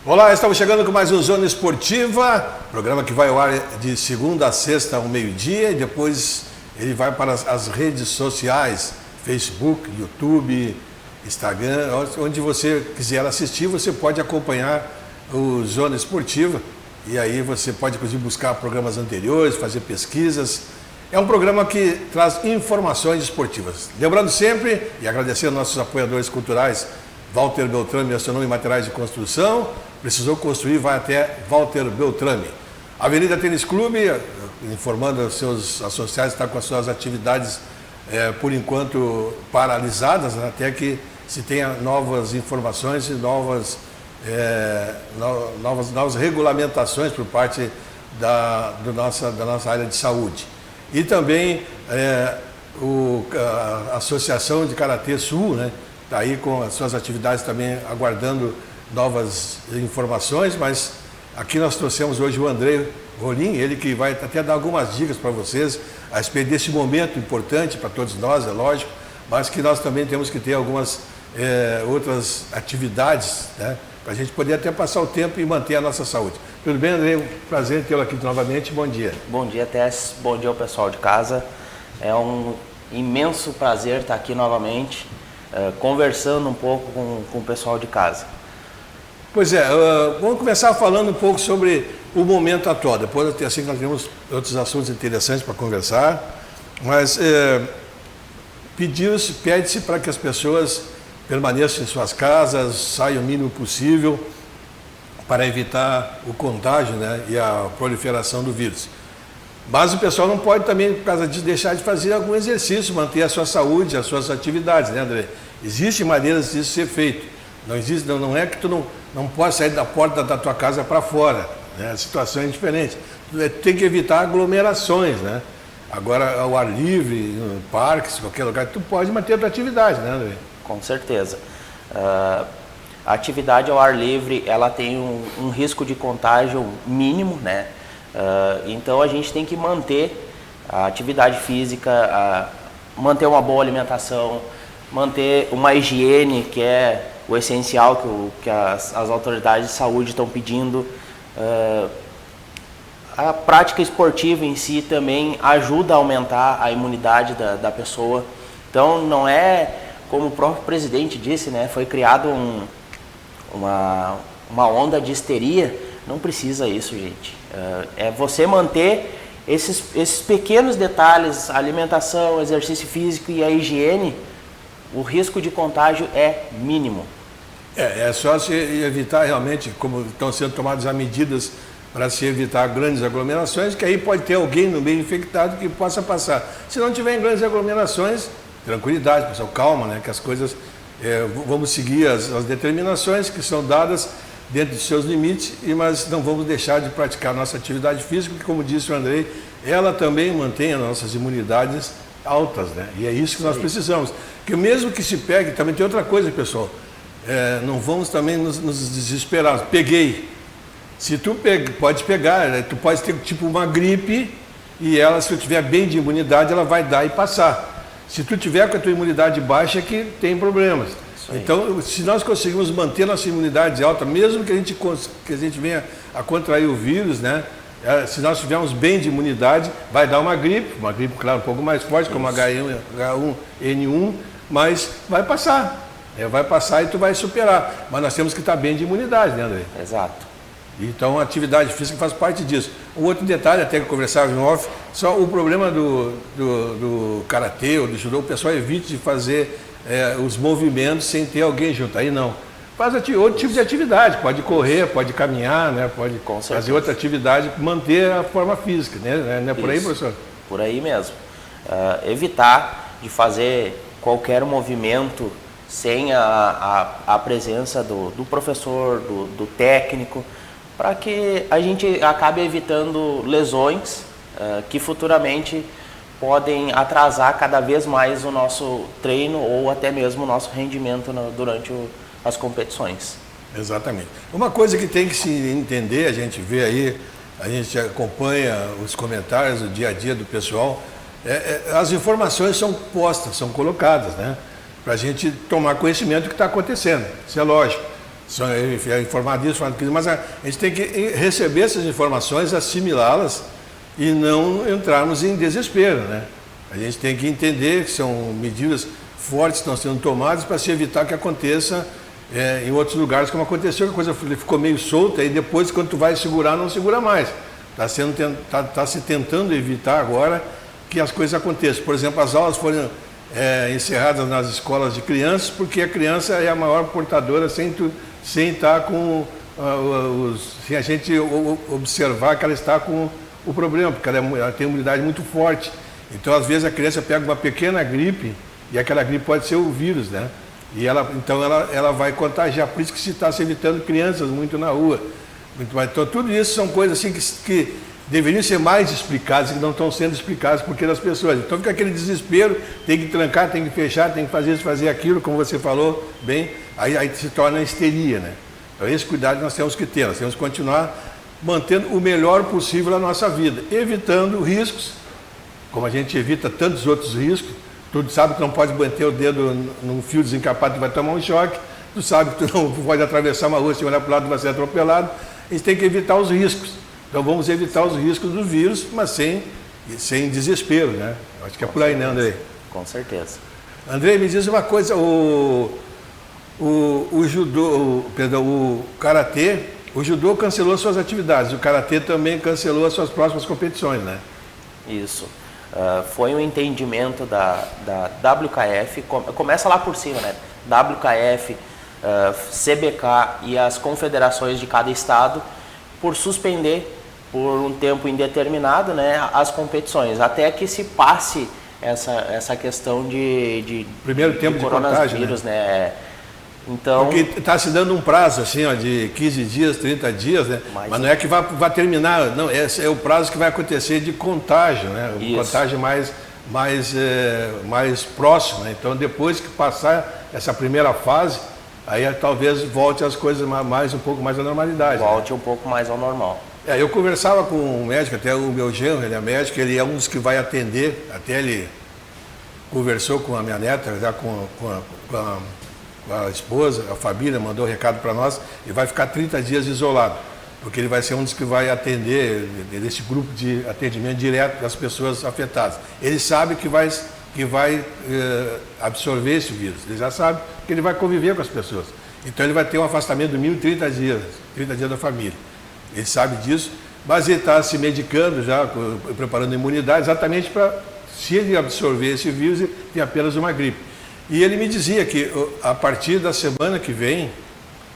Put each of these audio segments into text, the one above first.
Olá, estamos chegando com mais um Zona Esportiva, programa que vai ao ar de segunda a sexta ao meio-dia e depois ele vai para as redes sociais, Facebook, YouTube, Instagram, onde você quiser assistir, você pode acompanhar o Zona Esportiva e aí você pode inclusive buscar programas anteriores, fazer pesquisas. É um programa que traz informações esportivas. Lembrando sempre e agradecendo aos nossos apoiadores culturais, Walter Beltrame, Astronomia e Materiais de Construção. Precisou construir, vai até Walter Beltrame. Avenida Tênis Clube, informando os seus associados, está com as suas atividades, por enquanto, paralisadas, né, até que se tenha novas informações e novas regulamentações por parte da nossa área de saúde. E também a Associação de Karatê Sul, né, está aí com as suas atividades também aguardando novas informações, mas aqui nós trouxemos hoje o André Rolim, ele que vai até dar algumas dicas para vocês a respeito desse momento importante para todos nós, é lógico, mas que nós também temos que ter algumas outras atividades, né, para a gente poder até passar o tempo e manter a nossa saúde. Tudo bem, André? Prazer tê-lo aqui novamente, bom dia. Bom dia, Tess, bom dia ao pessoal de casa. É um imenso prazer estar aqui novamente, conversando um pouco com o pessoal de casa. Pois é, vamos começar falando um pouco sobre o momento atual. Depois, assim, nós temos outros assuntos interessantes para conversar, mas pede-se para que as pessoas permaneçam em suas casas, saiam o mínimo possível para evitar o contágio, né, e a proliferação do vírus. Mas o pessoal não pode também, por causa disso, deixar de fazer algum exercício, manter a sua saúde, as suas atividades, né, André? Existem maneiras disso ser feito. Não é que tu não pode sair da porta da tua casa para fora, né? A situação é diferente. Tem que evitar aglomerações, né? Agora, ao ar livre, em parques, qualquer lugar, tu pode manter a tua atividade, né, André? Com certeza. A atividade ao ar livre, ela tem um risco de contágio mínimo, né? Então, a gente tem que manter a atividade física, manter uma boa alimentação, manter uma higiene, que é o essencial que as autoridades de saúde estão pedindo. A prática esportiva em si também ajuda a aumentar a imunidade da pessoa. Então, não é, como o próprio presidente disse, né, foi criado uma onda de histeria. Não precisa isso, gente. É você manter esses pequenos detalhes, a alimentação, exercício físico e a higiene, o risco de contágio é mínimo. É só se evitar realmente, como estão sendo tomadas as medidas para se evitar grandes aglomerações, que aí pode ter alguém no meio infectado que possa passar. Se não tiver grandes aglomerações, tranquilidade, pessoal, calma, né? Que as coisas, vamos seguir as determinações que são dadas dentro dos seus limites, mas não vamos deixar de praticar nossa atividade física, que, como disse o Andrei, ela também mantém as nossas imunidades altas, né? E é isso que nós precisamos. Porque mesmo que se pegue, também tem outra coisa, pessoal, não vamos também nos desesperar. Peguei. Se tu pode pegar, né? Tu pode ter tipo uma gripe e ela, se tu tiver bem de imunidade, ela vai dar e passar. Se tu tiver com a tua imunidade baixa, é que tem problemas. Então, se nós conseguimos manter nossa imunidade alta, mesmo que a gente venha a contrair o vírus, né? Se nós tivermos bem de imunidade, vai dar uma gripe, claro, um pouco mais forte, como H1N1, mas vai passar. Vai passar e tu vai superar. Mas nós temos que estar bem de imunidade, né, André? Exato. Então, a atividade física faz parte disso. Um outro detalhe, até que eu conversava em off, só o problema do karatê ou do judô, o pessoal evite de fazer os movimentos sem ter alguém junto. Aí não. Faz outro tipo de atividade, pode correr, pode caminhar, né? Pode fazer outra atividade, manter a forma física, né? Não é por aí, professor? Por aí mesmo. Evitar de fazer qualquer movimento sem a presença do professor, do técnico, para que a gente acabe evitando lesões que futuramente podem atrasar cada vez mais o nosso treino ou até mesmo o nosso rendimento durante as competições. Exatamente. Uma coisa que tem que se entender, a gente vê aí, a gente acompanha os comentários, o dia a dia do pessoal, as informações são postas, são colocadas, né? Para a gente tomar conhecimento do que está acontecendo, isso é lógico. É informar disso, informar daquilo, mas a gente tem que receber essas informações, assimilá-las e não entrarmos em desespero, né? A gente tem que entender que são medidas fortes que estão sendo tomadas para se evitar que aconteça em outros lugares, como aconteceu, que a coisa ficou meio solta e depois, quando tu vai segurar, não segura mais. Está se tentando evitar agora que as coisas aconteçam. Por exemplo, as aulas foram encerradas nas escolas de crianças, porque a criança é a maior portadora sem estar com sem a gente observar que ela está com o problema, porque ela tem uma imunidade muito forte. Então, às vezes, a criança pega uma pequena gripe, e aquela gripe pode ser o vírus, né? E ela vai contagiar. Por isso que se está se evitando crianças muito na rua. Então, tudo isso são coisas assim que deveriam ser mais explicadas, que não estão sendo explicadas por das pessoas. Então fica aquele desespero, tem que trancar, tem que fechar, tem que fazer isso, fazer aquilo, como você falou bem, aí se torna histeria, né? Então esse cuidado nós temos que ter, nós temos que continuar mantendo o melhor possível a nossa vida, evitando riscos, como a gente evita tantos outros riscos. Tu sabe que não pode bater o dedo num fio desencapado, tu vai tomar um choque. Tu sabe que tu não pode atravessar uma rua, se olhar para o lado tu vai ser atropelado. A gente tem que evitar os riscos. Então vamos evitar os riscos do vírus, mas sem desespero, né? Acho que é por aí, né, Andrei? Com certeza. Andrei, me diz uma coisa, o judô, o karatê, o judô cancelou suas atividades, o karatê também cancelou as suas próximas competições, né? Isso. Foi um entendimento da WKF, começa lá por cima, né? WKF, CBK e as confederações de cada estado por suspender por um tempo indeterminado, né, as competições, até que se passe essa questão de primeiro tempo de coronavírus, né? Então, porque está se dando um prazo assim, ó, de 15 dias, 30 dias, né? Mas não é que vai terminar, não, esse é o prazo que vai acontecer de contágio, né? O contágio mais próximo, né? Então depois que passar essa primeira fase, aí talvez volte as coisas um pouco mais à normalidade. Volte, né? Um pouco mais ao normal. Eu conversava com um médico, até o meu genro, ele é médico, ele é um dos que vai atender, até ele conversou com a minha neta, já com a esposa, a família, mandou um recado para nós, e vai ficar 30 dias isolado, porque ele vai ser um dos que vai atender, desse grupo de atendimento direto das pessoas afetadas. Ele sabe que vai absorver esse vírus, ele já sabe que ele vai conviver com as pessoas. Então ele vai ter um afastamento de 1.030 dias, 30 dias da família. Ele sabe disso, mas ele está se medicando já, preparando a imunidade, exatamente para, se ele absorver esse vírus, ele tem apenas uma gripe. E ele me dizia que a partir da semana que vem,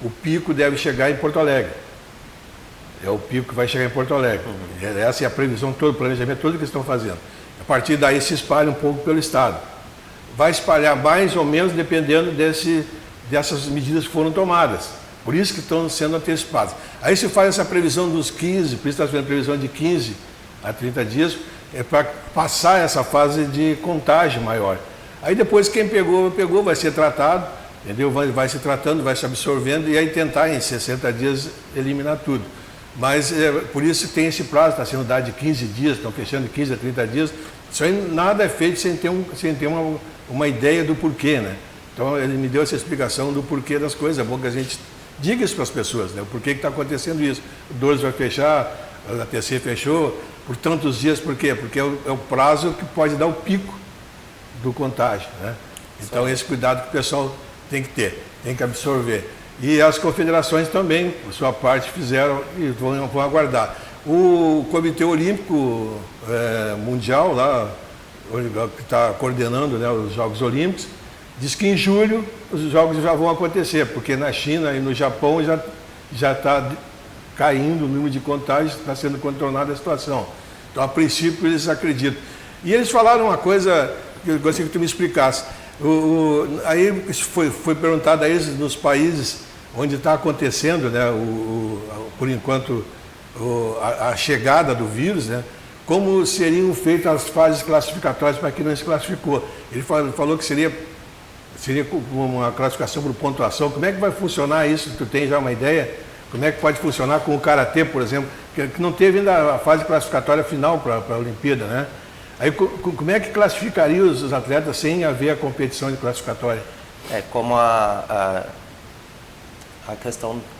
o pico deve chegar em Porto Alegre. É o pico que vai chegar em Porto Alegre. Essa é a previsão, todo o planejamento, todo que eles estão fazendo. A partir daí se espalha um pouco pelo estado. Vai espalhar mais ou menos dependendo dessas medidas que foram tomadas. Por isso que estão sendo antecipadas. Aí se faz essa previsão dos 15, por isso está fazendo previsão de 15 a 30 dias, para passar essa fase de contágio maior. Aí depois quem pegou, vai ser tratado, entendeu? Vai se tratando, vai se absorvendo e aí tentar em 60 dias eliminar tudo. Mas por isso tem esse prazo, está sendo dado de 15 dias, estão fechando de 15 a 30 dias. Isso aí nada é feito sem ter uma ideia do porquê, né? Então ele me deu essa explicação do porquê das coisas. É bom que a gente diga isso para as pessoas, né? Por que está acontecendo isso? O Dores vai fechar, a TC fechou, por tantos dias, por quê? Porque é o prazo que pode dar o pico do contágio, né? Então esse cuidado que o pessoal tem que ter, tem que absorver. E as confederações também, por sua parte, fizeram e vão aguardar. O Comitê Olímpico Mundial, lá, que está coordenando, né, os Jogos Olímpicos, diz que em julho os jogos já vão acontecer, porque na China e no Japão já está caindo o número de contágios, está sendo contornada a situação. Então, a princípio, eles acreditam. E eles falaram uma coisa que eu gostaria que tu me explicasse. Aí foi perguntado a eles nos países onde está acontecendo, né, por enquanto, a chegada do vírus, né, como seriam feitas as fases classificatórias para quem não se classificou. Ele falou que seria uma classificação por pontuação. Como é que vai funcionar isso? Tu tem já uma ideia? Como é que pode funcionar com o karatê, por exemplo, que não teve ainda a fase classificatória final para a Olimpíada, né? Aí como é que classificaria os atletas sem haver a competição de classificatória? Como a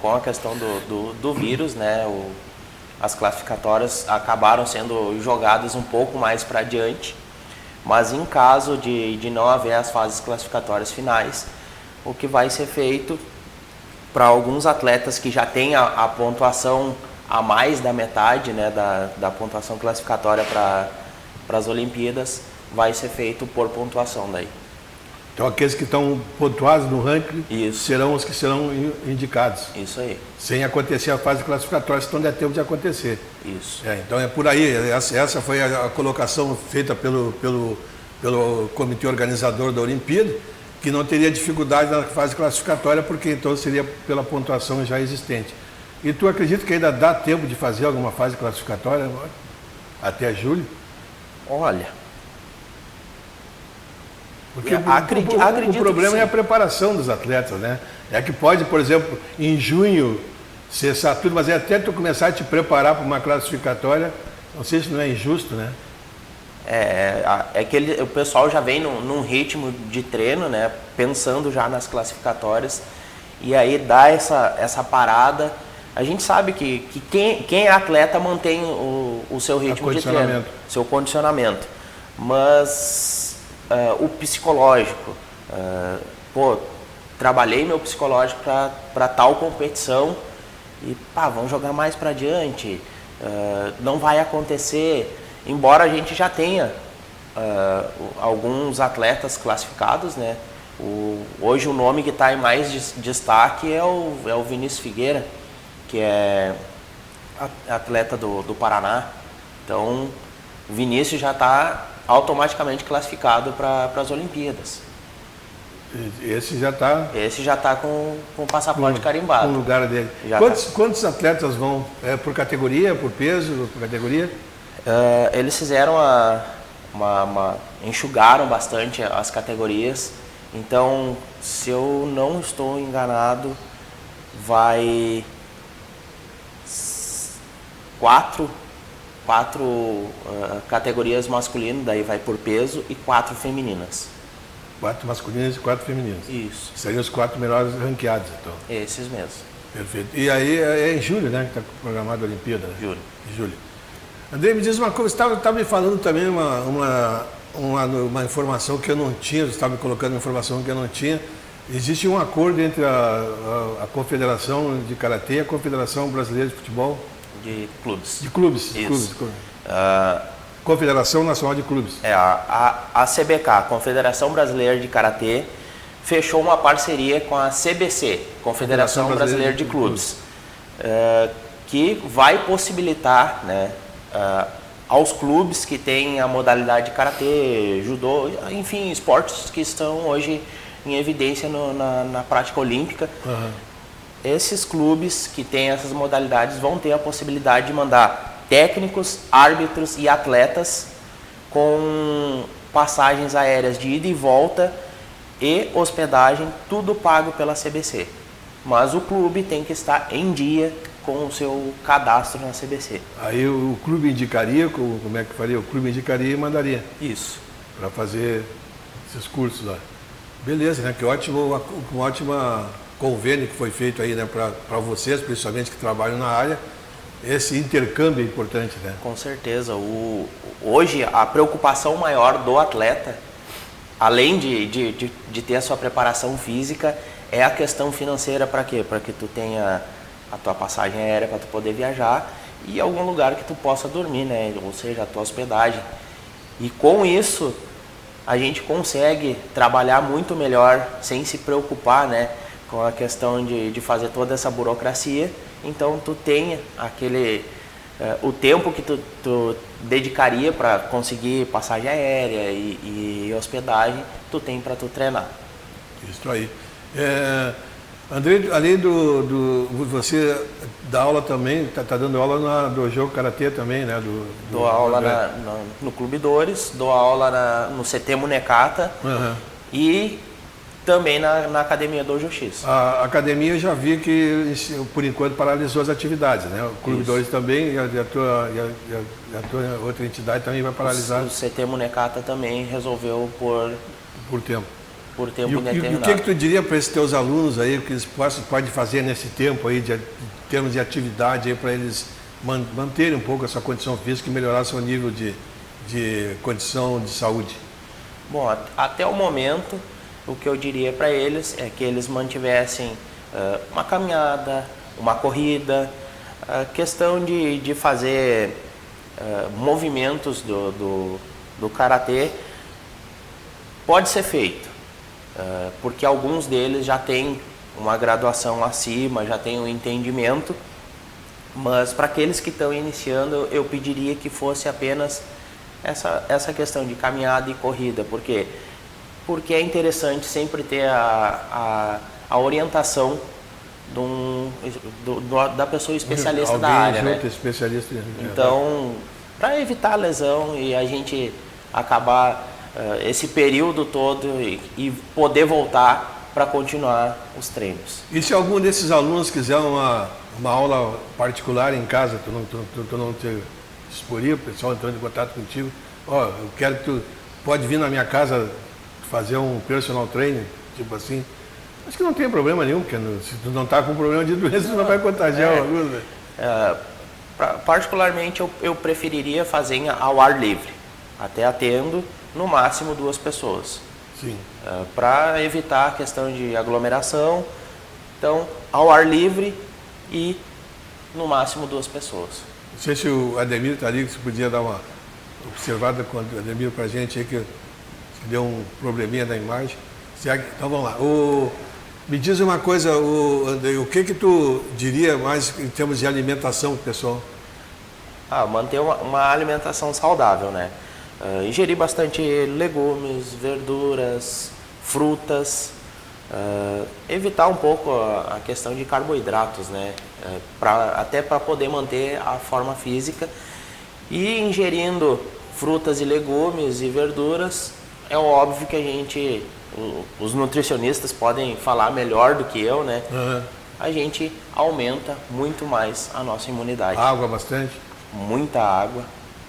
com a questão do vírus, né? As classificatórias acabaram sendo jogadas um pouco mais para adiante, mas em caso de não haver as fases classificatórias finais, o que vai ser feito para alguns atletas que já têm a pontuação a mais da metade, né, da pontuação classificatória para as Olimpíadas, vai ser feito por pontuação daí. Então aqueles que estão pontuados no ranking Isso. serão os que serão indicados. Isso aí. Sem acontecer a fase classificatória, se não der tempo de acontecer. Isso. Então é por aí. Essa foi a colocação feita pelo comitê organizador da Olimpíada, que não teria dificuldade na fase classificatória, porque então seria pela pontuação já existente. E tu acredita que ainda dá tempo de fazer alguma fase classificatória até julho? Olha, porque o problema é a preparação dos atletas, né? É que pode, por exemplo, em junho cessar tudo, mas é até tu começar a te preparar para uma classificatória, não sei se não é injusto, né? É que o pessoal já vem num ritmo de treino, né? Pensando já nas classificatórias, e aí dá essa parada. A gente sabe que quem é atleta mantém o seu ritmo de treino, seu condicionamento, mas o psicológico, trabalhei meu psicológico para tal competição e vamos jogar mais para adiante, não vai acontecer, embora a gente já tenha alguns atletas classificados, né? Hoje o nome que está em mais destaque é o Vinícius Figueira, que é atleta do Paraná. Então o Vinícius já está automaticamente classificado para as Olimpíadas. Esse já está... Esse já está com o passaporte carimbado. Com o lugar dele. Quantos atletas vão? Por categoria, por peso, por categoria? Eles fizeram enxugaram bastante as categorias. Então, se eu não estou enganado, vai quatro categorias masculinas, daí vai por peso, e 4 femininas. 4 masculinas e 4 femininas. Isso. Seriam os 4 melhores ranqueados, então. Esses mesmos. Perfeito. E aí é em julho, né, que está programada a Olimpíada? Né? Julho. Em julho. André, me diz uma coisa, você estava me falando também uma informação que eu não tinha, você estava me colocando uma informação que eu não tinha. Existe um acordo entre a Confederação de Karatê e a Confederação Brasileira de Futebol? De clubes. De clubes. Isso. De clubes. Confederação Nacional de Clubes. A CBK, a Confederação Brasileira de Karatê, fechou uma parceria com a CBC, Confederação Brasileira de Clubes, que vai possibilitar, né, aos clubes que têm a modalidade de karatê, judô, enfim, esportes que estão hoje em evidência na prática olímpica. Uhum. Esses clubes que têm essas modalidades vão ter a possibilidade de mandar técnicos, árbitros e atletas com passagens aéreas de ida e volta e hospedagem, tudo pago pela CBC. Mas o clube tem que estar em dia com o seu cadastro na CBC. Aí o clube indicaria, como é que faria? O clube indicaria e mandaria. Isso. Para fazer esses cursos lá. Beleza, né? Que ótimo convênio que foi feito aí, né, para vocês, principalmente que trabalham na área. Esse intercâmbio é importante, né? Com certeza. Hoje, a preocupação maior do atleta, além de ter a sua preparação física, é a questão financeira. Para quê? Para que tu tenha a tua passagem aérea para tu poder viajar e algum lugar que tu possa dormir, né? Ou seja, a tua hospedagem. E com isso, a gente consegue trabalhar muito melhor, sem se preocupar, né, com a questão de fazer toda essa burocracia. Então tu tenha o tempo que tu dedicaria para conseguir passagem aérea e hospedagem, tu tem para tu treinar. Isso aí. André, além você dá aula também, tá dando aula do jogo Karatê também, né? Dou aula no Clube Dores, dou aula no CT Munecata. Uhum. E também na Academia Dojo X. A academia eu já vi que, por enquanto, paralisou as atividades, né? O Clube Dores também e a tua outra entidade também vai paralisar. O CT Munecata também resolveu por tempo. por tempo E indeterminado. o que tu diria para esses teus alunos aí, o que eles podem fazer nesse tempo aí, de termos de atividade aí, para eles manterem um pouco a sua condição física e melhorar seu nível de condição de saúde? Bom, até o momento, o que eu diria para eles é que eles mantivessem uma caminhada, uma corrida, a questão de fazer movimentos do karatê pode ser feito, porque alguns deles já têm uma graduação acima, já têm um entendimento, mas para aqueles que estão iniciando, eu pediria que fosse apenas essa questão de caminhada e corrida. Por quê? Porque é interessante sempre ter a orientação da pessoa especialista da área, né? Especialista. Então, para evitar a lesão e a gente acabar esse período todo e poder voltar para continuar os treinos. E se algum desses alunos quiser uma aula particular em casa, tu não te exporia, o pessoal entrando em contato contigo, eu quero que tu pode vir na minha casa fazer um personal training, tipo assim. Acho que não tem problema nenhum, porque se tu não está com problema de doença, tu não vai contagiar o aluno. Particularmente, eu preferiria fazer ao ar livre, até atendo no máximo 2 pessoas. Sim. Para evitar a questão de aglomeração. Então, ao ar livre e no máximo 2 pessoas. Não sei se o Ademir está ali, que você podia dar uma observada com o Ademir para a gente aí, que deu um probleminha na imagem. Então vamos lá. Me diz uma coisa, Andrei, o que tu diria mais em termos de alimentação, pessoal? Manter uma alimentação saudável, né? Ingerir bastante legumes, verduras, frutas, evitar um pouco a questão de carboidratos, né? Até para poder manter a forma física. E ingerindo frutas e legumes e verduras, é óbvio que os nutricionistas podem falar melhor do que eu, né? Uhum. A gente aumenta muito mais a nossa imunidade. Água bastante? Muita água.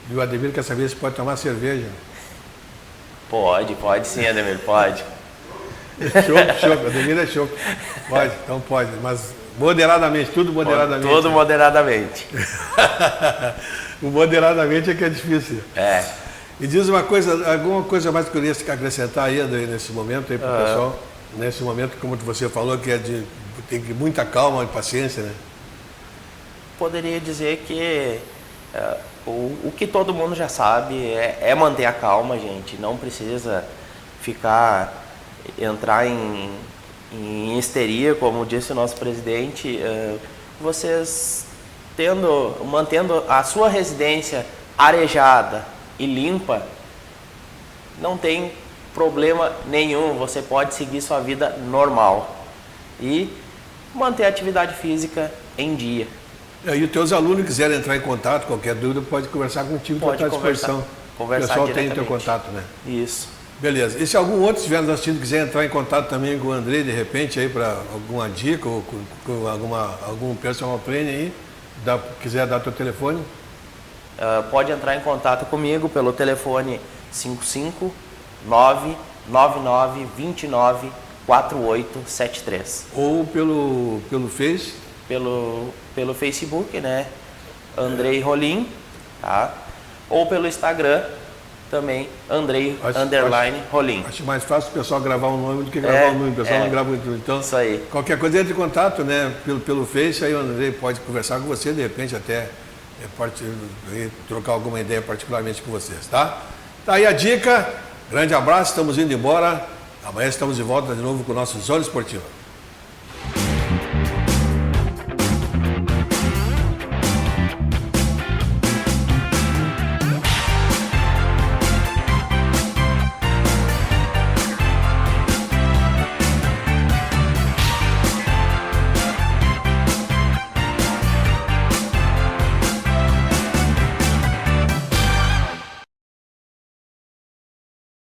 E o Ademir quer saber se pode tomar cerveja. Pode sim, Ademir, pode. Choco, Ademir é choco. Pode, então pode, mas moderadamente, tudo moderadamente. Tudo moderadamente. O moderadamente é que é difícil. E diz uma coisa, alguma coisa mais que eu queria acrescentar aí, André, nesse momento aí para o pessoal? Nesse momento, como você falou, que tem muita calma e paciência, né? Poderia dizer que o que todo mundo já sabe é manter a calma, gente. Não precisa entrar em histeria, como disse o nosso presidente. Vocês mantendo a sua residência arejada e limpa, não tem problema nenhum, você pode seguir sua vida normal e manter a atividade física em dia. E os teus alunos quiserem entrar em contato, qualquer dúvida, pode conversar contigo, pode à disposição. Conversar o pessoal tem diretamente. o teu contato, né? Isso. Beleza. E se algum outro estiver nos assistindo quiser entrar em contato também com o André, de repente, aí para alguma dica ou com algum personal trainer aí, quiser dar teu telefone? Pode entrar em contato comigo pelo telefone 55999294873. Ou pelo Face? Pelo Facebook, né? Andrei Rolim, tá? Ou pelo Instagram também, Andrei Rolim. Acho mais fácil o pessoal gravar um nome do que gravar um nome. O pessoal não grava muito. Então, isso aí. Qualquer coisa, entre em contato, né? Pelo Face, aí o Andrei pode conversar com você, de repente até trocar alguma ideia particularmente com vocês, tá? Tá aí a dica. Grande abraço, estamos indo embora. Amanhã estamos de volta de novo com o nosso Zona Esportiva.